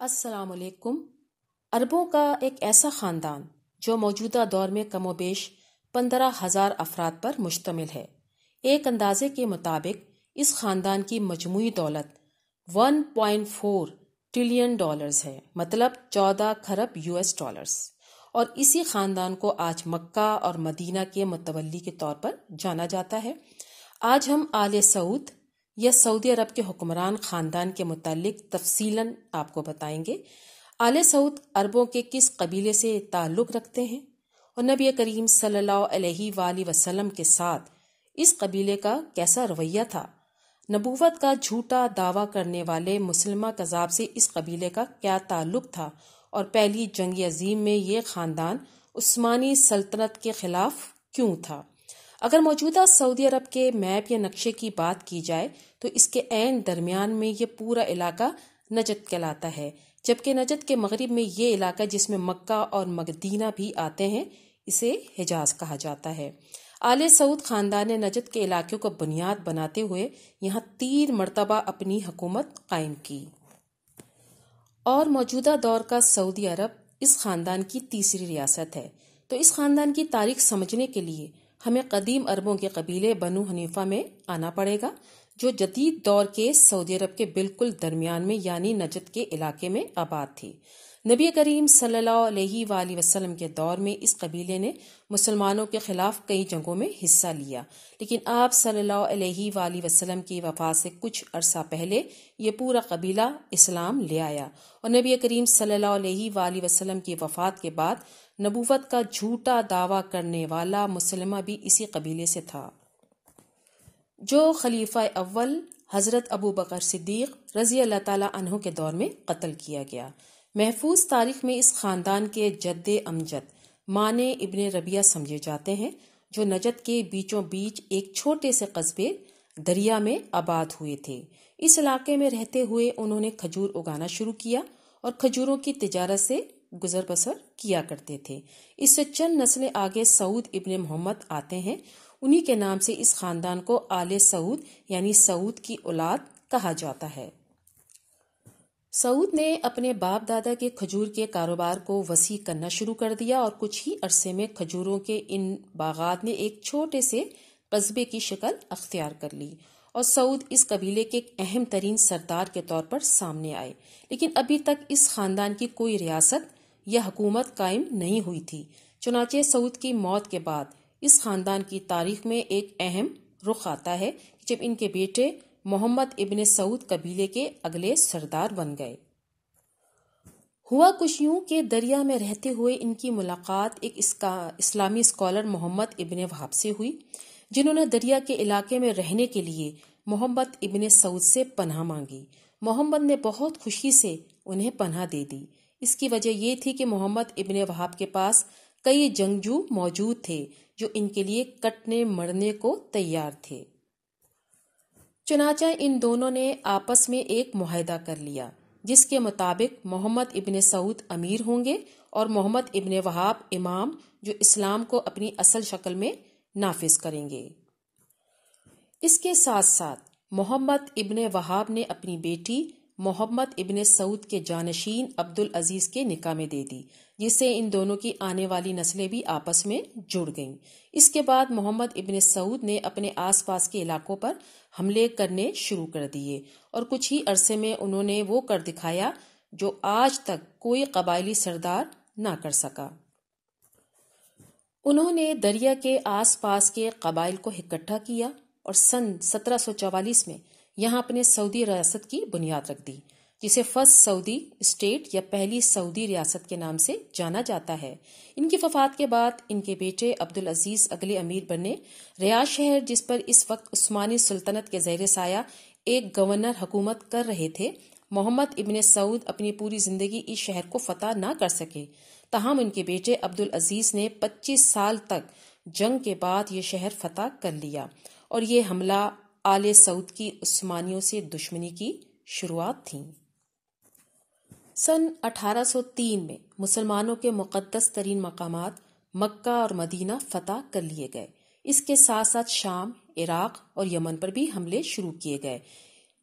السلام علیکم۔ عربوں کا ایک ایسا خاندان جو موجودہ دور میں کم و بیش 15,000 افراد پر مشتمل ہے۔ ایک اندازے کے مطابق اس خاندان کی مجموعی دولت 1.4 ٹریلین ڈالرز ہے، مطلب 14 کھرب US ڈالرز، اور اسی خاندان کو آج مکہ اور مدینہ کے متولی کے طور پر جانا جاتا ہے۔ آج ہم آل سعود یا سعودی عرب کے حکمران خاندان کے متعلق تفصیلاً آپ کو بتائیں گے۔ آل سعود عربوں کے کس قبیلے سے تعلق رکھتے ہیں اور نبی کریم صلی اللہ علیہ وآلہ وسلم کے ساتھ اس قبیلے کا کیسا رویہ تھا؟ نبوت کا جھوٹا دعویٰ کرنے والے مسلمہ کذاب سے اس قبیلے کا کیا تعلق تھا، اور پہلی جنگ عظیم میں یہ خاندان عثمانی سلطنت کے خلاف کیوں تھا؟ اگر موجودہ سعودی عرب کے میپ یا نقشے کی بات کی جائے تو اس کے عین درمیان میں یہ پورا علاقہ نجد کہلاتا ہے، جبکہ نجد کے مغرب میں یہ علاقہ جس میں مکہ اور مدینہ بھی آتے ہیں اسے حجاز کہا جاتا ہے۔ آل سعود خاندان نے نجد کے علاقوں کو بنیاد بناتے ہوئے یہاں 3 مرتبہ اپنی حکومت قائم کی، اور موجودہ دور کا سعودی عرب اس خاندان کی تیسری ریاست ہے۔ تو اس خاندان کی تاریخ سمجھنے کے لیے ہمیں قدیم عربوں کے قبیلے بنو حنیفہ میں آنا پڑے گا، جو جدید دور کے سعودی عرب کے بالکل درمیان میں یعنی نجد کے علاقے میں آباد تھی۔ نبی کریم صلی اللہ علیہ وآلہ وسلم کے دور میں اس قبیلے نے مسلمانوں کے خلاف کئی جنگوں میں حصہ لیا، لیکن آپ صلی اللہ علیہ وآلہ وسلم کی وفات سے کچھ عرصہ پہلے یہ پورا قبیلہ اسلام لے آیا، اور نبی کریم صلی اللہ علیہ وآلہ وسلم کی وفات کے بعد نبوت کا جھوٹا دعویٰ کرنے والا مسلمہ بھی اسی قبیلے سے تھا، جو خلیفہ اول حضرت ابو بکر صدیق رضی اللہ تعالیٰ عنہ کے دور میں قتل کیا گیا۔ محفوظ تاریخ میں اس خاندان کے جد امجد مانے ابن ربیعہ سمجھے جاتے ہیں، جو نجد کے بیچوں بیچ ایک چھوٹے سے قصبے دریا میں آباد ہوئے تھے۔ اس علاقے میں رہتے ہوئے انہوں نے کھجور اگانا شروع کیا اور کھجوروں کی تجارت سے گزر بسر کیا کرتے تھے۔ اس سے چند نسلیں آگے سعود ابن محمد آتے ہیں، انہی کے نام سے اس خاندان کو آل سعود یعنی سعود کی اولاد کہا جاتا ہے۔ سعود نے اپنے باپ دادا کے کھجور کے کاروبار کو وسیع کرنا شروع کر دیا، اور کچھ ہی عرصے میں کھجوروں کے ان باغات نے ایک چھوٹے سے قصبے کی شکل اختیار کر لی، اور سعود اس قبیلے کے ایک اہم ترین سردار کے طور پر سامنے آئے۔ لیکن ابھی تک اس خاندان کی کوئی ریاست یا حکومت قائم نہیں ہوئی تھی۔ چنانچہ سعود کی موت کے بعد اس خاندان کی تاریخ میں ایک اہم رخ آتا ہے جب ان کے بیٹے محمد ابن سعود قبیلے کے اگلے سردار بن گئے۔ ہوا کچھ یوں کہ دریا میں رہتے ہوئے ان کی ملاقات ایک اسلامی اسکالر محمد ابن وہاب سے ہوئی، جنہوں نے دریا کے علاقے میں رہنے کے لیے محمد ابن سعود سے پناہ مانگی۔ محمد نے بہت خوشی سے انہیں پناہ دے دی۔ اس کی وجہ یہ تھی کہ محمد ابن وہاب کے پاس کئی جنگجو موجود تھے جو ان کے لیے کٹنے مرنے کو تیار تھے۔ چنانچہ ان دونوں نے آپس میں ایک معاہدہ کر لیا، جس کے مطابق محمد ابن سعود امیر ہوں گے اور محمد ابن وہاب امام، جو اسلام کو اپنی اصل شکل میں نافذ کریں گے۔ اس کے ساتھ ساتھ محمد ابن وہاب نے اپنی بیٹی محمد ابن سعود کے جانشین عبدالعزیز کے نکاح میں دے دی، جس سے ان دونوں کی آنے والی نسلیں بھی آپس میں جڑ گئیں۔ اس کے بعد محمد ابن سعود نے اپنے آس پاس کے علاقوں پر حملے کرنے شروع کر دیے، اور کچھ ہی عرصے میں انہوں نے وہ کر دکھایا جو آج تک کوئی قبائلی سردار نہ کر سکا۔ انہوں نے دریا کے آس پاس کے قبائل کو اکٹھا کیا اور سن 1744 میں یہاں اپنے سعودی ریاست کی بنیاد رکھ دی، جسے فرسٹ سعودی اسٹیٹ یا پہلی سعودی ریاست کے نام سے جانا جاتا ہے۔ ان کی وفات کے بعد ان کے بیٹے عبدالعزیز اگلے امیر بنے۔ ریاض شہر، جس پر اس وقت عثمانی سلطنت کے زیر سایہ ایک گورنر حکومت کر رہے تھے، محمد ابن سعود اپنی پوری زندگی اس شہر کو فتح نہ کر سکے، تاہم ان کے بیٹے عبدالعزیز نے 25 سال تک جنگ کے بعد یہ شہر فتح کر لیا، اور یہ حملہ آل سعود کی عثمانیوں سے دشمنی کی شروعات تھی۔ سن 1803 میں مسلمانوں کے مقدس ترین مقامات مکہ اور مدینہ فتح کر لیے گئے۔ اس کے ساتھ ساتھ شام، عراق اور یمن پر بھی حملے شروع کیے گئے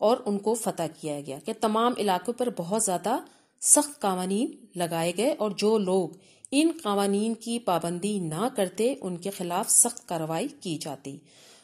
اور ان کو فتح کیا گیا کہ تمام علاقوں پر بہت زیادہ سخت قوانین لگائے گئے اور جو لوگ ان قوانین کی پابندی نہ کرتے ان کے خلاف سخت کارروائی کی جاتی۔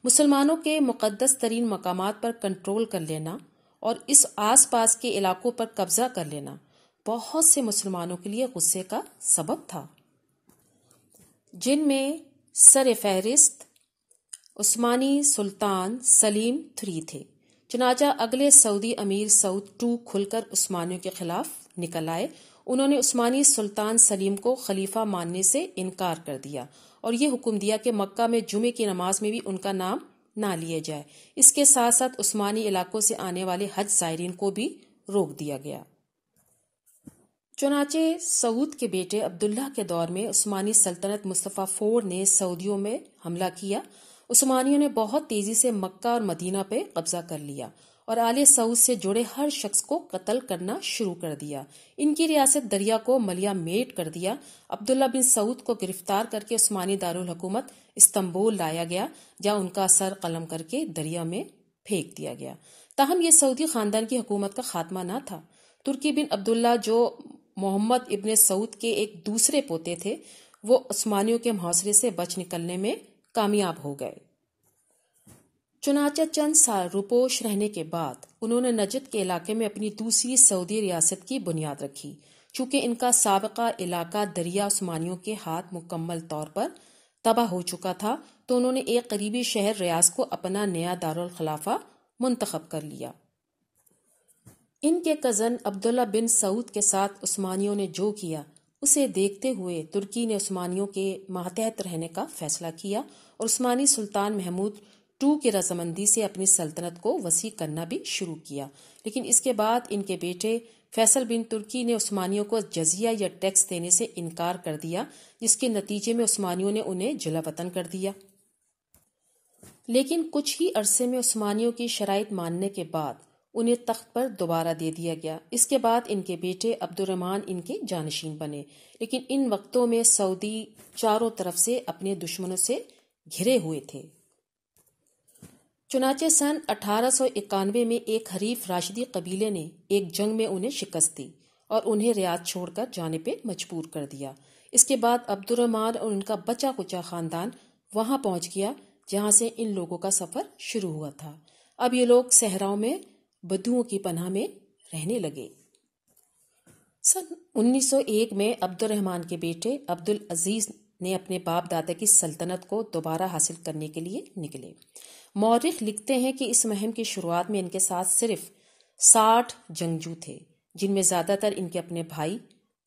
مسلمانوں کے مقدس ترین مقامات پر کنٹرول کر لینا اور اس آس پاس کے علاقوں پر قبضہ کر لینا بہت سے مسلمانوں کے لیے غصے کا سبب تھا، جن میں سر فہرست عثمانی سلطان سلیم III تھے۔ چنانچہ اگلے سعودی امیر سعود II کھل کر عثمانیوں کے خلاف نکل آئے۔ انہوں نے عثمانی سلطان سلیم کو خلیفہ ماننے سے انکار کر دیا اور یہ حکم دیا کہ مکہ میں جمعے کی نماز میں بھی ان کا نام نہ لیے جائے۔ اس کے ساتھ ساتھ عثمانی علاقوں سے آنے والے حج زائرین کو بھی روک دیا گیا۔ چنانچہ سعود کے بیٹے عبداللہ کے دور میں عثمانی سلطنت مصطفیٰ IV نے سعودیوں میں حملہ کیا۔ عثمانیوں نے بہت تیزی سے مکہ اور مدینہ پہ قبضہ کر لیا اور آل سعود سے جڑے ہر شخص کو قتل کرنا شروع کر دیا۔ ان کی ریاست دریا کو ملیا میٹ کر دیا۔ عبداللہ بن سعود کو گرفتار کر کے عثمانی دارالحکومت استنبول لایا گیا، جہاں ان کا سر قلم کر کے دریا میں پھینک دیا گیا۔ تاہم یہ سعودی خاندان کی حکومت کا خاتمہ نہ تھا۔ ترکی بن عبداللہ جو محمد ابن سعود کے ایک دوسرے پوتے تھے، وہ عثمانیوں کے محاصرے سے بچ نکلنے میں کامیاب ہو گئے۔ چنانچہ چند سال روپوش رہنے کے بعد انہوں نے نجد کے علاقے میں اپنی دوسری سعودی ریاست کی بنیاد رکھی۔ چونکہ ان کا سابقہ علاقہ دریا عثمانیوں کے ہاتھ مکمل طور پر تباہ ہو چکا تھا، تو انہوں نے ایک قریبی شہر ریاض کو اپنا نیا دارالخلافہ منتخب کر لیا۔ ان کے کزن عبداللہ بن سعود کے ساتھ عثمانیوں نے جو کیا اسے دیکھتے ہوئے ترکی نے عثمانیوں کے ماتحت رہنے کا فیصلہ کیا اور عثمانی سلطان محمود II کی رضامندی سے اپنی سلطنت کو وسیع کرنا بھی شروع کیا۔ لیکن اس کے بعد ان کے بیٹے فیصل بن ترکی نے عثمانیوں کو جزیہ یا ٹیکس دینے سے انکار کر دیا، جس کے نتیجے میں عثمانیوں نے انہیں جلا وطن کر دیا۔ لیکن کچھ ہی عرصے میں عثمانیوں کی شرائط ماننے کے بعد انہیں تخت پر دوبارہ دے دیا گیا۔ اس کے بعد ان کے بیٹے عبد الرحمن ان کے جانشین بنے، لیکن ان وقتوں میں سعودی چاروں طرف سے اپنے دشمنوں سے گھرے ہوئے تھے۔ چنانچہ سن 1891 میں ایک حریف راشدی قبیلے نے ایک جنگ میں انہیں شکست دی اور انہیں ریاض چھوڑ کر جانے پہ مجبور کر دیا۔ اس کے بعد عبد الرحمن اور ان کا بچا کچا خاندان وہاں پہنچ گیا جہاں سے ان لوگوں کا سفر شروع ہوا تھا۔ اب یہ لوگ صحراؤں میں بدوؤں کی پناہ میں رہنے لگے۔ سن 1901 میں عبد الرحمن کے بیٹے عبد العزیز نے اپنے باپ دادا کی سلطنت کو دوبارہ حاصل کرنے کے لیے نکلے۔ مورخ لکھتے ہیں کہ اس مہم کی شروعات میں ان کے ساتھ صرف 60 جنگجو تھے، جن میں زیادہ تر ان کے اپنے بھائی،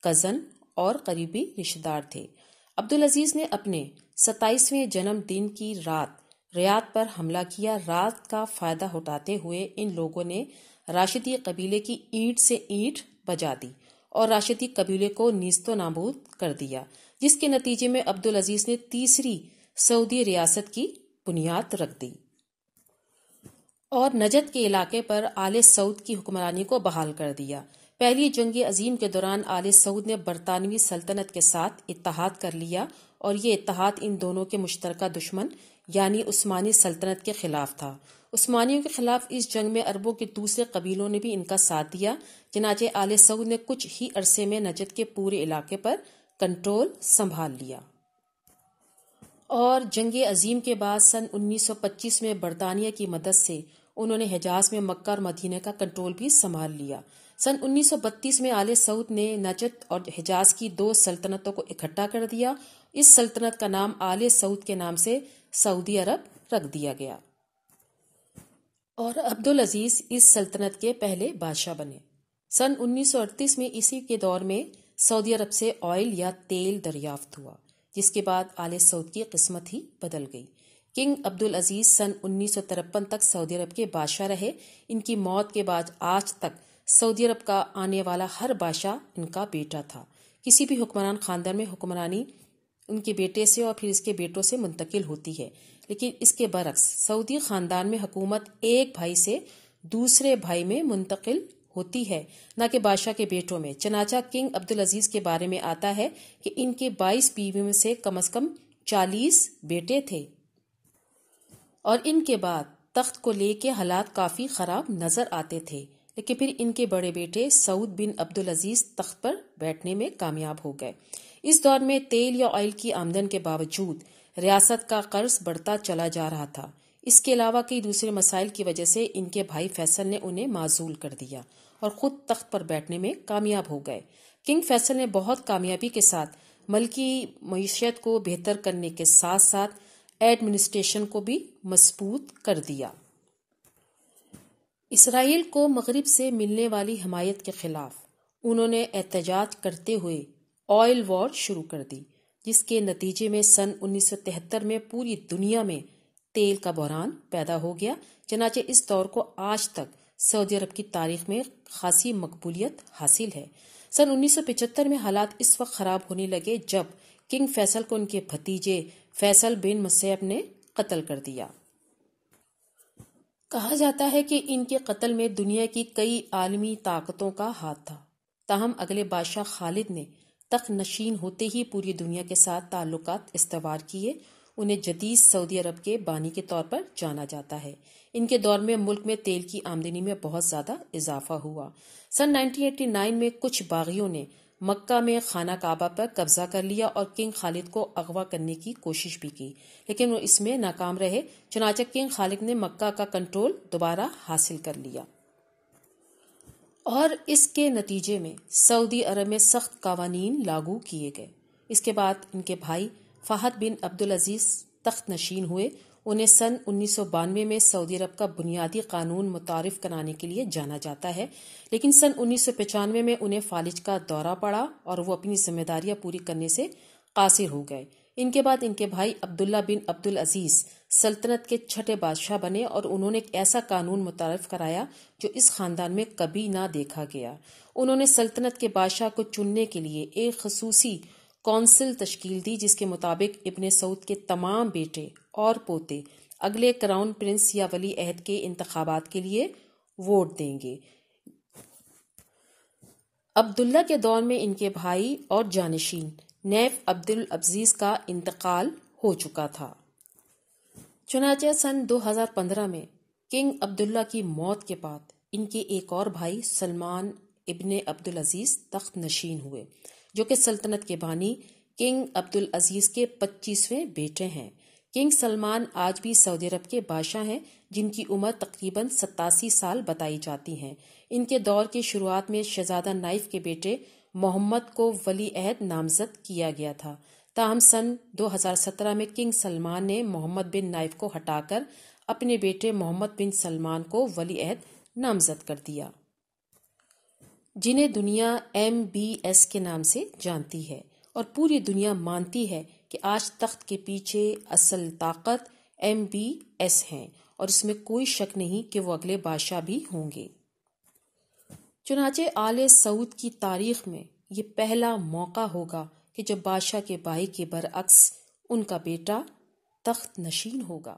کزن اور قریبی رشتہ دار تھے۔ عبد العزیز نے اپنے 27ویں جنم دن کی رات ریاض پر حملہ کیا۔ رات کا فائدہ اٹھاتے ہوئے ان لوگوں نے راشدی قبیلے کی اینٹ سے اینٹ بجا دی اور راشدی قبیلے کو نیست و نابود کر دیا، جس کے نتیجے میں عبد العزیز نے تیسری سعودی ریاست کی بنیاد رکھ دی اور نجد کے علاقے پر آل سعود کی حکمرانی کو بحال کر دیا۔ پہلی جنگ عظیم کے دوران آل سعود نے برطانوی سلطنت کے ساتھ اتحاد کر لیا اور یہ اتحاد ان دونوں کے مشترکہ دشمن یعنی عثمانی سلطنت کے خلاف تھا۔ عثمانیوں کے خلاف اس جنگ میں عربوں کے دوسرے قبیلوں نے بھی ان کا ساتھ دیا۔ چنانچہ آل سعود نے کچھ ہی عرصے میں نجد کے پورے علاقے پر کنٹرول سنبھال لیا اور جنگ عظیم کے بعد سن 1925 میں برطانیہ کی مدد سے انہوں نے حجاز میں مکہ اور مدینہ کا کنٹرول بھی سنبھال لیا۔ سن 1932 میں آل سعود نے نجد اور حجاز کی 2 سلطنتوں کو اکٹھا کر دیا۔ اس سلطنت کا نام آل سعود کے نام سے سعودی عرب رکھ دیا گیا اور عبد العزیز اس سلطنت کے پہلے بادشاہ بنے۔ سن 1938 میں اسی کے دور میں سعودی عرب سے آئل یا تیل دریافت ہوا، جس کے بعد آل سعود کی قسمت ہی بدل گئی۔ کنگ عبد العزیز سن 1953 تک سعودی عرب کے بادشاہ رہے۔ ان کی موت کے بعد آج تک سعودی عرب کا آنے والا ہر بادشاہ ان کا بیٹا تھا۔ کسی بھی حکمران خاندان میں حکمرانی ان کے بیٹے سے اور پھر اس کے بیٹوں سے منتقل ہوتی ہے، لیکن اس کے برعکس سعودی خاندان میں حکومت ایک بھائی سے دوسرے بھائی میں منتقل ہوتی ہے، نہ کہ بادشاہ کے بیٹوں میں۔ چنانچہ کنگ عبد العزیز کے بارے میں آتا ہے کہ ان کے 22 بیویوں میں سے کم از کم 40 بیٹے تھے اور ان کے بعد تخت کو لے کے حالات کافی خراب نظر آتے تھے، لیکن پھر ان کے بڑے بیٹے سعود بن عبدالعزیز تخت پر بیٹھنے میں کامیاب ہو گئے۔ اس دور میں تیل یا آئل کی آمدن کے باوجود ریاست کا قرض بڑھتا چلا جا رہا تھا۔ اس کے علاوہ کئی دوسرے مسائل کی وجہ سے ان کے بھائی فیصل نے انہیں معزول کر دیا اور خود تخت پر بیٹھنے میں کامیاب ہو گئے۔ کنگ فیصل نے بہت کامیابی کے ساتھ ملکی معیشت کو بہتر کرنے کے ساتھ ساتھ ایڈمنسٹریشن کو بھی مضبوط کر دیا۔ اسرائیل کو مغرب سے ملنے والی حمایت کے خلاف انہوں نے احتجاج کرتے ہوئے آئل وار شروع کر دی، جس کے نتیجے میں سن 1973 میں پوری دنیا میں تیل کا بحران پیدا ہو گیا۔ چنانچہ اس دور کو آج تک سعودی عرب کی تاریخ میں خاصی مقبولیت حاصل ہے۔ سن 1975 میں حالات اس وقت خراب ہونے لگے جب کنگ فیصل کو ان کے بھتیجے فیصل بن مسیب نے قتل کر دیا۔ کہا جاتا ہے کہ ان کے قتل میں دنیا کی کئی عالمی طاقتوں کا ہاتھ تھا، تاہم اگلے بادشاہ خالد نے تخت نشین ہوتے ہی پوری دنیا کے ساتھ تعلقات استوار کیے۔ انہیں جدید سعودی عرب کے بانی کے طور پر جانا جاتا ہے۔ ان کے دور میں ملک میں تیل کی آمدنی میں بہت زیادہ اضافہ ہوا۔ سن 1989 میں کچھ باغیوں نے مکہ میں خانہ کعبہ پر قبضہ کر لیا اور کنگ خالد کو اغوا کرنے کی کوشش بھی کی، لیکن وہ اس میں ناکام رہے۔ چنانچہ کنگ خالد نے مکہ کا کنٹرول دوبارہ حاصل کر لیا اور اس کے نتیجے میں سعودی عرب میں سخت قوانین لاگو کیے گئے۔ اس کے بعد ان کے بھائی فہد بن عبدالعزیز تخت نشین ہوئے۔ انہیں سن 1992 میں سعودی عرب کا بنیادی قانون متعارف کرانے کے لیے جانا جاتا ہے، لیکن سن 1995 میں انہیں فالج کا دورہ پڑا اور وہ اپنی ذمہ داریاں پوری کرنے سے قاصر ہو گئے۔ ان کے بعد ان کے بھائی عبداللہ بن عبدالعزیز سلطنت کے چھٹے بادشاہ بنے اور انہوں نے ایک ایسا قانون متعارف کرایا جو اس خاندان میں کبھی نہ دیکھا گیا۔ انہوں نے سلطنت کے بادشاہ کو چننے کے لیے ایک خصوصی کونسل تشکیل دی، جس کے مطابق ابن سعود کے تمام بیٹے اور پوتے اگلے کراؤن پرنس یا ولی عہد کے انتخابات کے لیے ووٹ دیں گے۔ عبداللہ کے دور میں ان کے بھائی اور جانشین نیف عبدالعزیز کا انتقال ہو چکا تھا۔ چنانچہ سن 2015 میں کنگ عبداللہ کی موت کے بعد ان کے ایک اور بھائی سلمان ابن عبدالعزیز تخت نشین ہوئے، جو کہ سلطنت کے بانی کنگ عبدالعزیز کے 25ویں بیٹے ہیں۔ کنگ سلمان آج بھی سعودی عرب کے بادشاہ ہیں، جن کی عمر تقریباً 87 سال بتائی جاتی ہیں۔ ان کے دور کی شروعات میں شہزادہ نائف کے بیٹے محمد کو ولی عہد نامزد کیا گیا تھا، تاہم سن 2017 میں کنگ سلمان نے محمد بن نائف کو ہٹا کر اپنے بیٹے محمد بن سلمان کو ولی عہد نامزد کر دیا، جنہیں دنیا MBS کے نام سے جانتی ہے، اور پوری دنیا مانتی ہے کہ آج تخت کے پیچھے اصل طاقت MBS ہیں، اور اس میں کوئی شک نہیں کہ وہ اگلے بادشاہ بھی ہوں گے۔ چنانچہ آل سعود کی تاریخ میں یہ پہلا موقع ہوگا کہ جب بادشاہ کے بھائی کے برعکس ان کا بیٹا تخت نشین ہوگا۔